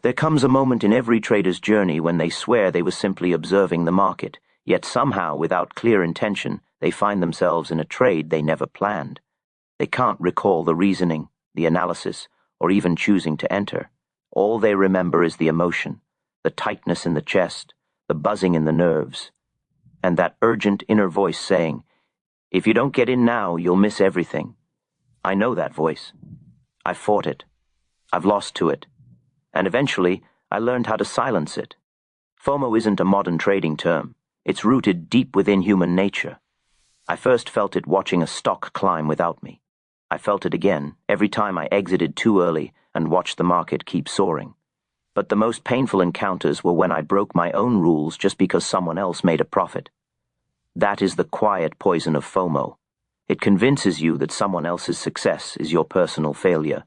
There comes a moment in every trader's journey when they swear they were simply observing the market, yet somehow, without clear intention, they find themselves in a trade they never planned. They can't recall the reasoning, the analysis, or even choosing to enter. All they remember is the emotion, the tightness in the chest, the buzzing in the nerves, and that urgent inner voice saying, "If you don't get in now, you'll miss everything." I know that voice. I've fought it. I've lost to it. And eventually, I learned how to silence it. FOMO isn't a modern trading term. It's rooted deep within human nature. I first felt it watching a stock climb without me. I felt it again every time I exited too early and watched the market keep soaring. But the most painful encounters were when I broke my own rules just because someone else made a profit. That is the quiet poison of FOMO. It convinces you that someone else's success is your personal failure.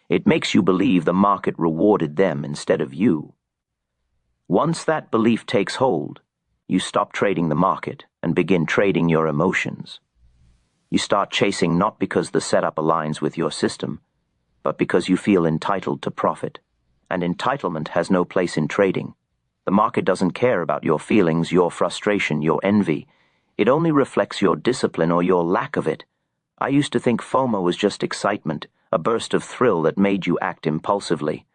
It makes you believe the market rewarded them instead of you. Once that belief takes hold, you stop trading the market and begin trading your emotions. You start chasing not because the setup aligns with your system, but because you feel entitled to profit. And entitlement has no place in trading. The market doesn't care about your feelings, your frustration, your envy. It only reflects your discipline or your lack of it. I used to think FOMO was just excitement, a burst of thrill that made you act impulsively.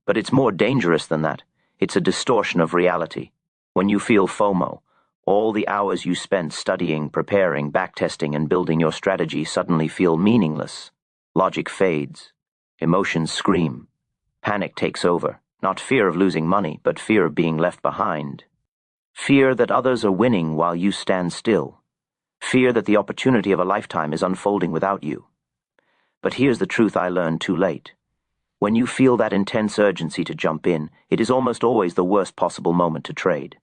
But it's more dangerous than that. It's a distortion of reality. When you feel FOMO, all the hours you spent studying, preparing, backtesting, and building your strategy suddenly feel meaningless. Logic fades. Emotions scream. Panic takes over. Not fear of losing money, but fear of being left behind. Fear that others are winning while you stand still. Fear that the opportunity of a lifetime is unfolding without you. But here's the truth I learned too late. When you feel that intense urgency to jump in, it is almost always the worst possible moment to trade.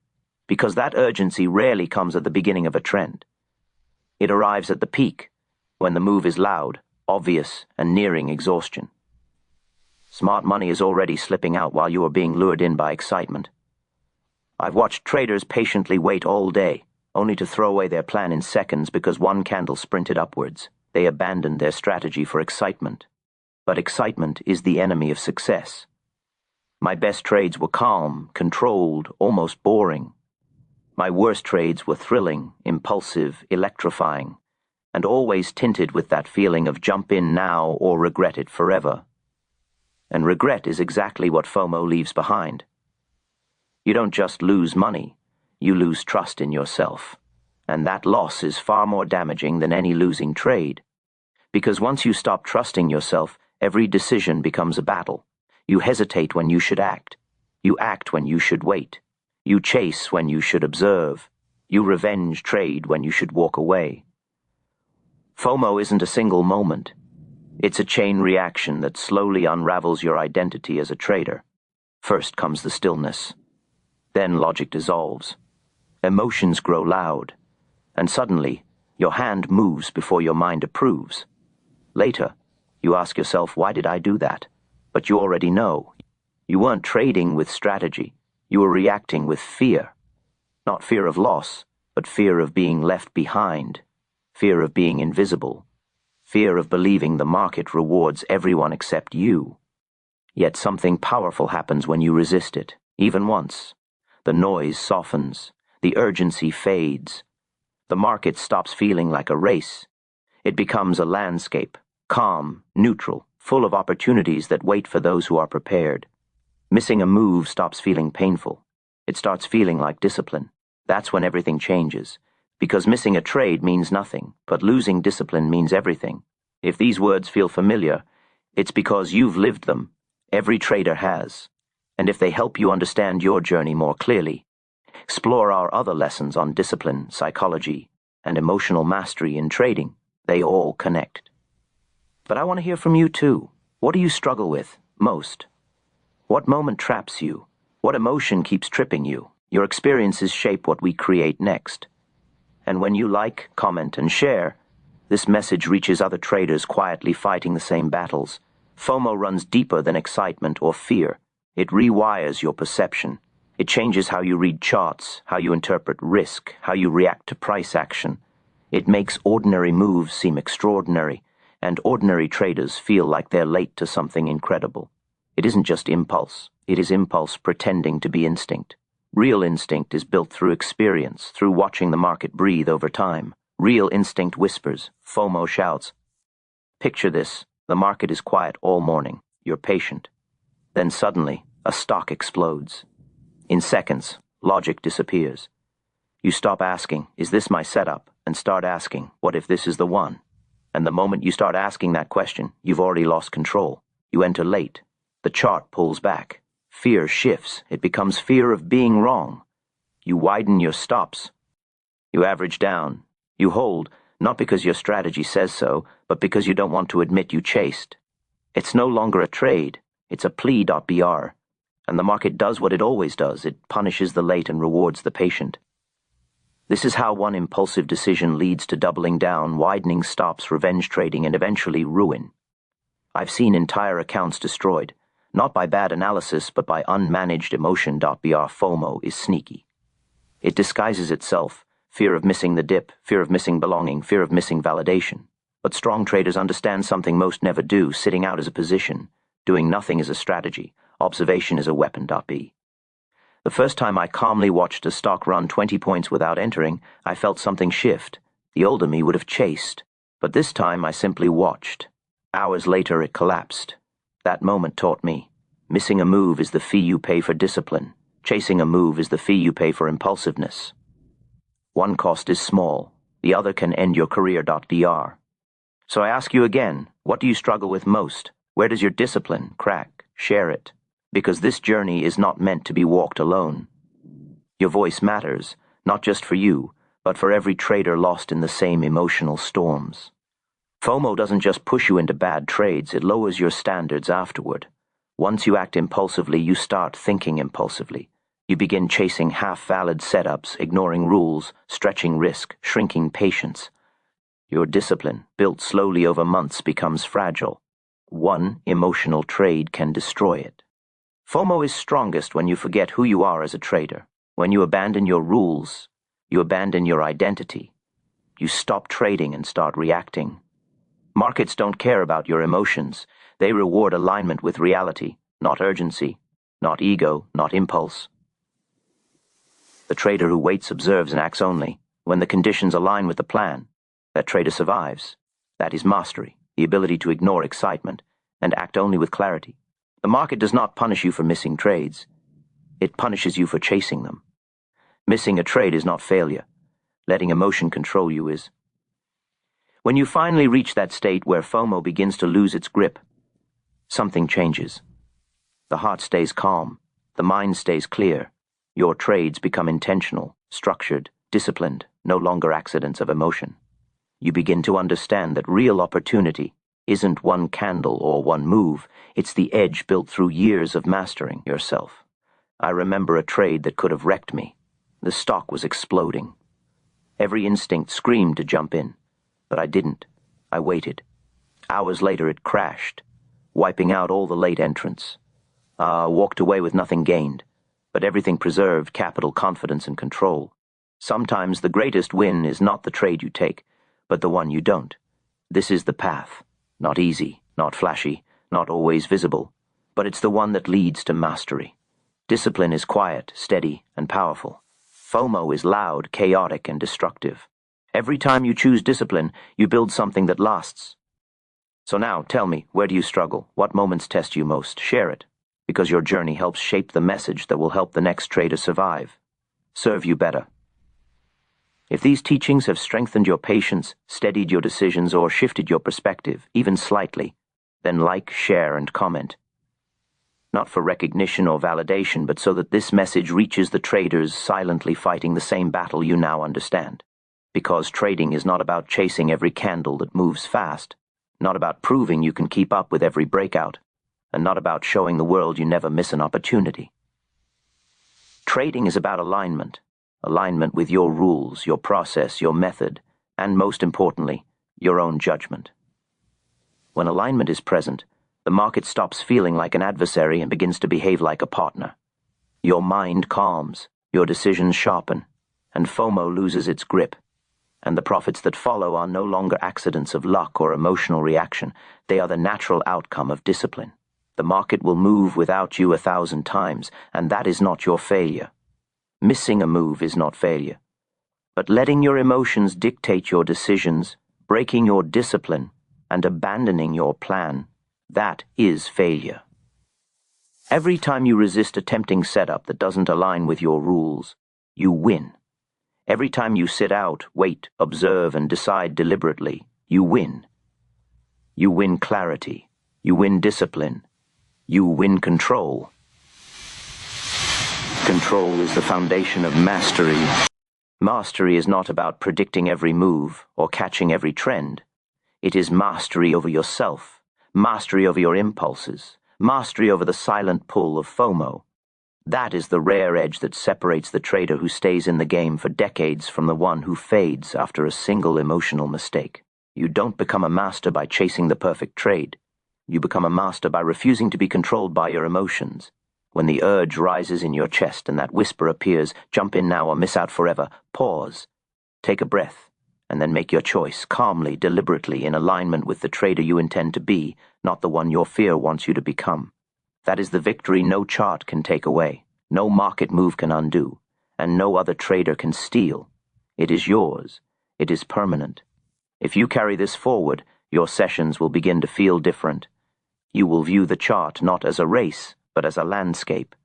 Because that urgency rarely comes at the beginning of a trend. It arrives at the peak, when the move is loud, obvious, and nearing exhaustion. Smart money is already slipping out while you are being lured in by excitement. I've watched traders patiently wait all day, only to throw away their plan in seconds because one candle sprinted upwards. They abandoned their strategy for excitement. But excitement is the enemy of success. My best trades were calm, controlled, almost boring. My worst trades were thrilling, impulsive, electrifying, and always tinted with that feeling of jump in now or regret it forever. And regret is exactly what FOMO leaves behind. You don't just lose money, you lose trust in yourself. And that loss is far more damaging than any losing trade. Because once you stop trusting yourself, every decision becomes a battle. You hesitate when you should act. You act when you should wait. You chase when you should observe. You revenge trade when you should walk away. FOMO isn't a single moment. It's a chain reaction that slowly unravels your identity as a trader. First comes the stillness. Then logic dissolves. Emotions grow loud. And suddenly, your hand moves before your mind approves. Later, you ask yourself, why did I do that? But you already know. You weren't trading with strategy. You were reacting with fear. Not fear of loss, but fear of being left behind. Fear of being invisible. Fear of believing the market rewards everyone except you. Yet something powerful happens when you resist it, even once. The noise softens. The urgency fades. The market stops feeling like a race. It becomes a landscape, calm, neutral, full of opportunities that wait for those who are prepared. Missing a move stops feeling painful. It starts feeling like discipline. That's when everything changes. Because missing a trade means nothing, but losing discipline means everything. If these words feel familiar, it's because you've lived them. Every trader has. And if they help you understand your journey more clearly, explore our other lessons on discipline, psychology, and emotional mastery in trading. They all connect. But I want to hear from you too. What do you struggle with most? What moment traps you? What emotion keeps tripping you? Your experiences shape what we create next. And when you like, comment, and share, this message reaches other traders quietly fighting the same battles. FOMO runs deeper than excitement or fear. It rewires your perception. It changes how you read charts, how you interpret risk, how you react to price action. It makes ordinary moves seem extraordinary, and ordinary traders feel like they're late to something incredible. It isn't just impulse. It is impulse pretending to be instinct. Real instinct is built through experience, through watching the market breathe over time. Real instinct whispers, FOMO shouts. Picture this, the market is quiet all morning. You're patient. Then suddenly, a stock explodes. In seconds, logic disappears. You stop asking, is this my setup? And start asking, what if this is the one? And the moment you start asking that question, you've already lost control. You enter late. The chart pulls back. Fear shifts. It becomes fear of being wrong. You widen your stops. You average down. You hold, not because your strategy says so, but because you don't want to admit you chased. It's no longer a trade. It's a plea.br. And the market does what it always does. It punishes the late and rewards the patient. This is how one impulsive decision leads to doubling down, widening stops, revenge trading, and eventually ruin. I've seen entire accounts destroyed, not by bad analysis, but by unmanaged emotion.br. FOMO is sneaky. It disguises itself, fear of missing the dip, fear of missing belonging, fear of missing validation. But strong traders understand something most never do. Sitting out is a position, doing nothing is a strategy, observation is a weapon.b. The first time I calmly watched a stock run 20 points without entering, I felt something shift. The older me would have chased, but this time I simply watched. Hours later it collapsed. That moment taught me, missing a move is the fee you pay for discipline. Chasing a move is the fee you pay for impulsiveness. One cost is small, the other can end your career.br. So I ask you again, what do you struggle with most? Where does your discipline crack? Share it. Because this journey is not meant to be walked alone. Your voice matters, not just for you, but for every trader lost in the same emotional storms. FOMO doesn't just push you into bad trades, it lowers your standards afterward. Once you act impulsively, you start thinking impulsively. You begin chasing half-valid setups, ignoring rules, stretching risk, shrinking patience. Your discipline, built slowly over months, becomes fragile. One emotional trade can destroy it. FOMO is strongest when you forget who you are as a trader. When you abandon your rules, you abandon your identity. You stop trading and start reacting. Markets don't care about your emotions. They reward alignment with reality, not urgency, not ego, not impulse. The trader who waits, observes, and acts only. When the conditions align with the plan, that trader survives. That is mastery, the ability to ignore excitement and act only with clarity. The market does not punish you for missing trades. It punishes you for chasing them. Missing a trade is not failure. Letting emotion control you is. When you finally reach that state where FOMO begins to lose its grip, something changes. The heart stays calm. The mind stays clear. Your trades become intentional, structured, disciplined, no longer accidents of emotion. You begin to understand that real opportunity isn't one candle or one move. It's the edge built through years of mastering yourself. I remember a trade that could have wrecked me. The stock was exploding. Every instinct screamed to jump in, but I didn't. I waited. Hours later it crashed, wiping out all the late entrants. Walked away with nothing gained, but everything preserved: capital, confidence, and control. Sometimes the greatest win is not the trade you take, but the one you don't. This is the path. Not easy, not flashy, not always visible, but it's the one that leads to mastery. Discipline is quiet, steady, and powerful. FOMO is loud, chaotic, and destructive. Every time you choose discipline, you build something that lasts. So now, tell me, where do you struggle? What moments test you most? Share it, because your journey helps shape the message that will help the next trader survive, serve you better. If these teachings have strengthened your patience, steadied your decisions, or shifted your perspective, even slightly, then like, share, and comment. Not for recognition or validation, but so that this message reaches the traders silently fighting the same battle you now understand. Because trading is not about chasing every candle that moves fast, not about proving you can keep up with every breakout, and not about showing the world you never miss an opportunity. Trading is about alignment. Alignment with your rules, your process, your method, and most importantly, your own judgment. When alignment is present, the market stops feeling like an adversary and begins to behave like a partner. Your mind calms, your decisions sharpen, and FOMO loses its grip. And the profits that follow are no longer accidents of luck or emotional reaction. They are the natural outcome of discipline. The market will move without you 1,000 times, and that is not your failure. Missing a move is not failure. But letting your emotions dictate your decisions, breaking your discipline, and abandoning your plan, that is failure. Every time you resist a tempting setup that doesn't align with your rules, you win. Every time you sit out, wait, observe, and decide deliberately, you win. You win clarity. You win discipline. You win control. Control is the foundation of mastery. Mastery is not about predicting every move or catching every trend. It is mastery over yourself, mastery over your impulses, mastery over the silent pull of FOMO. That is the rare edge that separates the trader who stays in the game for decades from the one who fades after a single emotional mistake. You don't become a master by chasing the perfect trade. You become a master by refusing to be controlled by your emotions. When the urge rises in your chest and that whisper appears, jump in now or miss out forever, pause, take a breath, and then make your choice, calmly, deliberately, in alignment with the trader you intend to be, not the one your fear wants you to become. That is the victory no chart can take away, no market move can undo, and no other trader can steal. It is yours. It is permanent. If you carry this forward, your sessions will begin to feel different. You will view the chart not as a race, but as a landscape.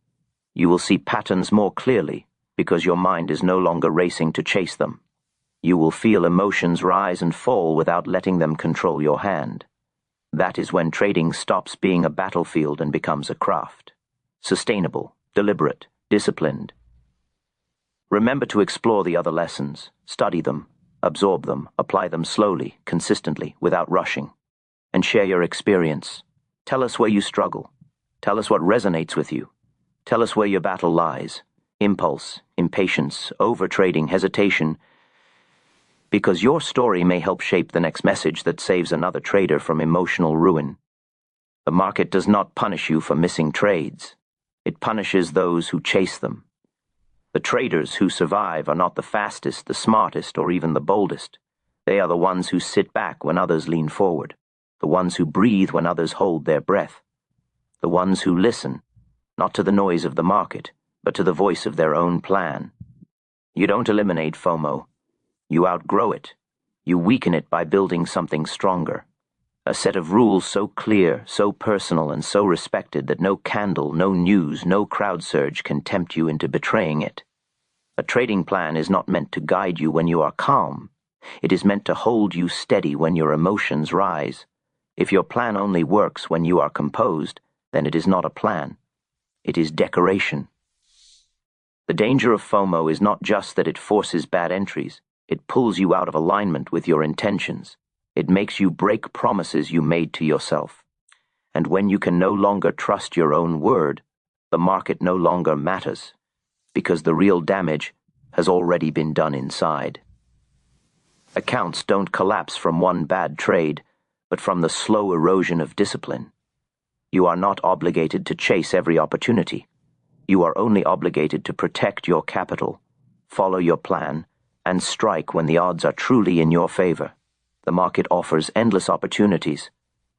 You will see patterns more clearly because your mind is no longer racing to chase them. You will feel emotions rise and fall without letting them control your hand. That is when trading stops being a battlefield and becomes a craft. Sustainable, deliberate, disciplined. Remember to explore the other lessons, study them, absorb them, apply them slowly, consistently, without rushing, and share your experience. Tell us where you struggle. Tell us what resonates with you. Tell us where your battle lies. Impulse, impatience, overtrading, hesitation. Because your story may help shape the next message that saves another trader from emotional ruin. The market does not punish you for missing trades. It punishes those who chase them. The traders who survive are not the fastest, the smartest, or even the boldest. They are the ones who sit back when others lean forward. The ones who breathe when others hold their breath. The ones who listen, not to the noise of the market, but to the voice of their own plan. You don't eliminate FOMO. You outgrow it. You weaken it by building something stronger. A set of rules so clear, so personal, and so respected that no candle, no news, no crowd surge can tempt you into betraying it. A trading plan is not meant to guide you when you are calm. It is meant to hold you steady when your emotions rise. If your plan only works when you are composed, then it is not a plan. It is decoration. The danger of FOMO is not just that it forces bad entries. It pulls you out of alignment with your intentions. It makes you break promises you made to yourself. And when you can no longer trust your own word, the market no longer matters, because the real damage has already been done inside. Accounts don't collapse from one bad trade, but from the slow erosion of discipline. You are not obligated to chase every opportunity. You are only obligated to protect your capital, follow your plan, and strike when the odds are truly in your favor. The market offers endless opportunities,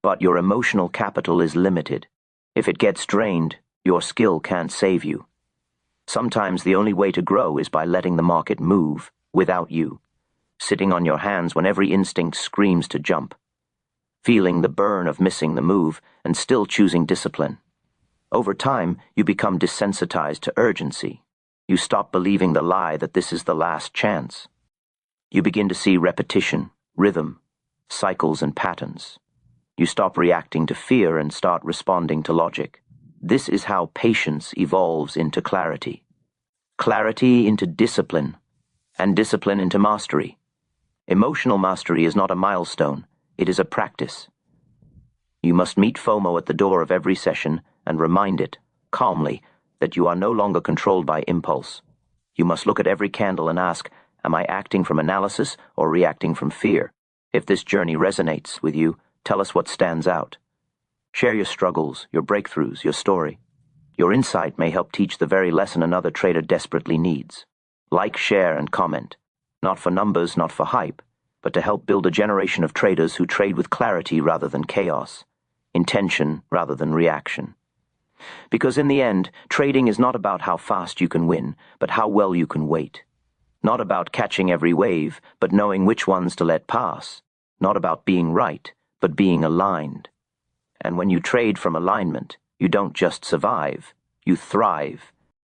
but your emotional capital is limited. If it gets drained, your skill can't save you. Sometimes the only way to grow is by letting the market move without you, sitting on your hands when every instinct screams to jump, feeling the burn of missing the move and still choosing discipline. Over time, you become desensitized to urgency. You stop believing the lie that this is the last chance. You begin to see repetition, rhythm, cycles and patterns. You stop reacting to fear and start responding to logic. This is how patience evolves into clarity. Clarity into discipline, and discipline into mastery. Emotional mastery is not a milestone, it is a practice. You must meet FOMO at the door of every session and remind it, calmly, that you are no longer controlled by impulse. You must look at every candle and ask, am I acting from analysis or reacting from fear? If this journey resonates with you, tell us what stands out. Share your struggles, your breakthroughs, your story. Your insight may help teach the very lesson another trader desperately needs. Like, share, and comment. Not for numbers, not for hype, but to help build a generation of traders who trade with clarity rather than chaos. intention rather than reaction. Because in the end, trading is not about how fast you can win, but how well you can wait. Not about catching every wave, but knowing which ones to let pass. Not about being right, but being aligned. And when you trade from alignment, you don't just survive, you thrive.